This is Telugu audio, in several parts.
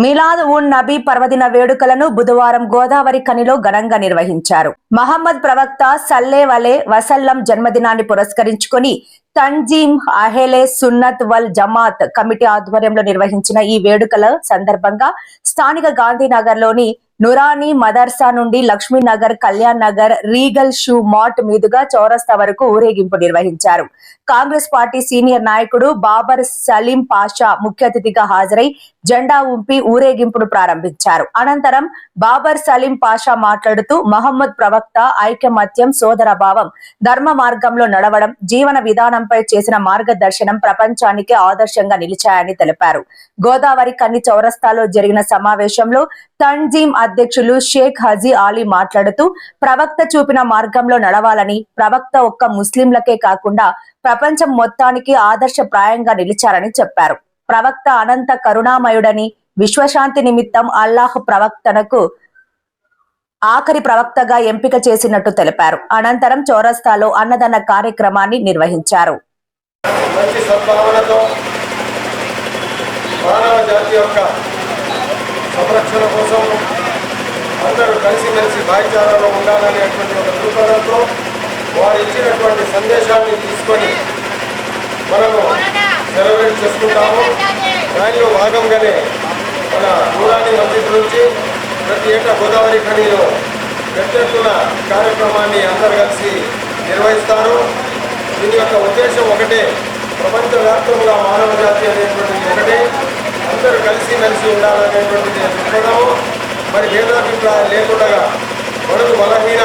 మిలాద్ ఉన్ నబీ పర్వదిన వేడుకలను బుధవారం గోదావరి ఖనిలో ఘనంగా నిర్వహించారు. మహమ్మద్ ప్రవక్త సల్లెల్లాహు అలైహి వసల్లం జన్మదినాన్ని పురస్కరించుకొని తంజీమ్ అహ్లే సున్నత్ వల్ జమాత్ కమిటీ ఆధ్వర్యంలో నిర్వహించిన ఈ వేడుకల సందర్భంగా స్థానిక గాంధీనగర్ లోని నురానీ మదర్సా నుండి Lakshmi Nagar, Kalyan Nagar, Regal shoe mart మీదుగా చౌరస్తా వరకు ఊరేగింపు నిర్వహించారు. కాంగ్రెస్ పార్టీ సీనియర్ నాయకుడు బాబర్ సలీం పాషా ముఖ్య అతిథిగా హాజరై జెండా ఊపి ఊరేగింపును ప్రారంభించారు. అనంతరం బాబర్ సలీం పాషా మాట్లాడుతూ మహమ్మద్ ప్రవక్త ఐకమత్యం, సోదరభావం, ధర్మ మార్గంలో నడవడం, జీవన విధానంపై చేసిన మార్గదర్శనం ప్రపంచానికి ఆదర్శంగా నిలిచాయని తెలిపారు. గోదావరి కన్ని చౌరస్తాలో జరిగిన సమావేశంలో తంజీమ్ అధ్యక్షులు షేక్ హజీ అలీ మాట్లాడుతూ ప్రవక్త చూపిన మార్గంలో నడవాలని, ప్రవక్త ఒక్క ముస్లింలకే కాకుండా ప్రపంచం మొత్తానికి ఆదర్శప్రాయంగా నిలిచారని చెప్పారు. ప్రవక్త అనంత కరుణామయుడని, విశ్వశాంతి నిమిత్తం అల్లాహ్ ప్రవక్తనకు ఆఖరి ప్రవక్తగా ఎంపిక చేసినట్టు తెలిపారు. అనంతరం చౌరస్తాలో అన్నదాన కార్యక్రమాన్ని నిర్వహించారు. సంరక్షణ కోసం అందరూ కలిసిమెలిసి భాయిచారాలో ఉండాలనేటువంటి ఒక దృక్పథంతో వారు ఇచ్చినటువంటి సందేశాన్ని తీసుకొని మనము సెలబ్రేట్ చేసుకుంటాము. దానిలో భాగంగానే మన నూరానీ మస్జిద్ నుంచి ప్రతి ఏటా గోదావరి ఖనిలో పెద్ద ఎత్తున కార్యక్రమాన్ని అందరు కలిసి నిర్వహిస్తారు. దీని యొక్క ఉద్దేశం ఒకటే, ప్రపంచవ్యాప్తంగా మానవ జాతి అనేటువంటిది ఒకటే, అందరూ కలిసిమెలిసి ఉండాలనేటువంటిది దృక్పథము. మరి భేదాభిప్రాయాలు లేకుండా బడుగు బలహీన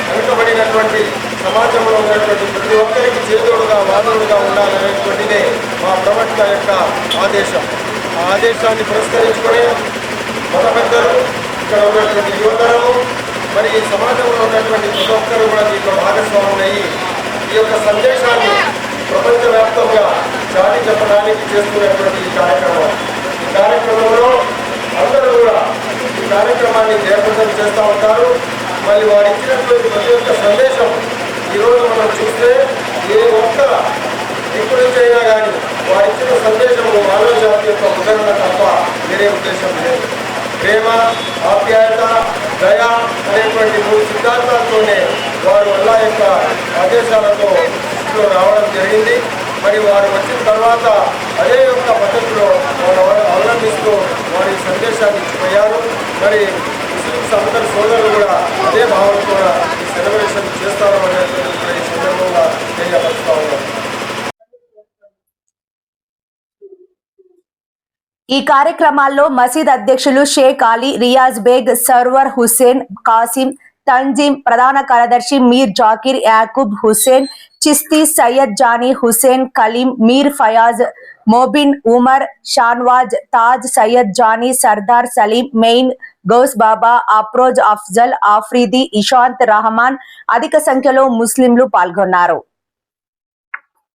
వెనుకబడినటువంటి సమాజంలో ఉన్నటువంటి ప్రతి ఒక్కరికి చేదోడుగా వాదోడుగా ఉండాలనేటువంటిదే మా ప్రవక్త యొక్క ఆదేశం. ఆ ఆదేశాన్ని పురస్కరించుకొని మత పెద్దలు, ఇక్కడ ఉన్నటువంటి యువతరము, మరి ఈ సమాజంలో ఉన్నటువంటి ప్రతి ఒక్కరు కూడా దీంట్లో భాగస్వాములు అయ్యి ఈ యొక్క సందేశాన్ని ప్రపంచవ్యాప్తంగా చాటి చెప్పడానికి చేస్తున్నటువంటి ఈ కార్యక్రమంలో అందరూ కూడా ఈ కార్యక్రమాన్ని జయప్రదం చేస్తూ ఉంటారు. మళ్ళీ వారు ఇచ్చినటువంటి ప్రతి ఒక్క సందేశం ఈరోజు మనం చూస్తే ఏ ఒక్క దిక్కు నుంచి అయినా కానీ వారు ఇచ్చిన సందేశము మానవ జాతి యొక్క ఉదాహరణ తప్ప వేరే ఉద్దేశం లేదు. ప్రేమ, ఆప్యాయత, దయ అనేటువంటి 3 సిద్ధాంతాలతోనే వారు అల్లా యొక్క ఆదేశాలతో దృష్టిలో రావడం జరిగింది. మరి వారు వచ్చిన తర్వాత అదే యొక్క పద్ధతిలో వారు అవలంబిస్తూ వారి సందేశాన్ని ఇచ్చిపోయారు. మరి ముస్లిమ్స్ అందరి సోదరులు కూడా అదే భావంతో ఈ సెలబ్రేషన్ చేస్తారు అనేటువంటి ఈ సందర్భంగా తెలియపరుస్తూ ఉన్నారు. ఈ కార్యక్రమాల్లో మసీద్ అధ్యక్షులు షేక్ అలీ, రియాజ్ బేగ్, సర్వర్ హుసేన్, కాసిం, తంజీమ్ ప్రధాన కార్యదర్శి మీర్ జాకిర్, యాకూబ్ హుసేన్ చిస్తి, సయ్యద్ జానీ హుసేన్, కలీం, మీర్ ఫయాజ్, మోబిన్, ఉమర్, షాన్వాజ్, తాజ్, సయ్యద్ జానీ, సర్దార్ సలీం, మెయిన్, గౌస్ బాబా, అప్రోజ్, అఫ్జల్, ఆఫ్రిది, ఇషాంత్, రహమాన్ అధిక సంఖ్యలో ముస్లింలు పాల్గొన్నారు.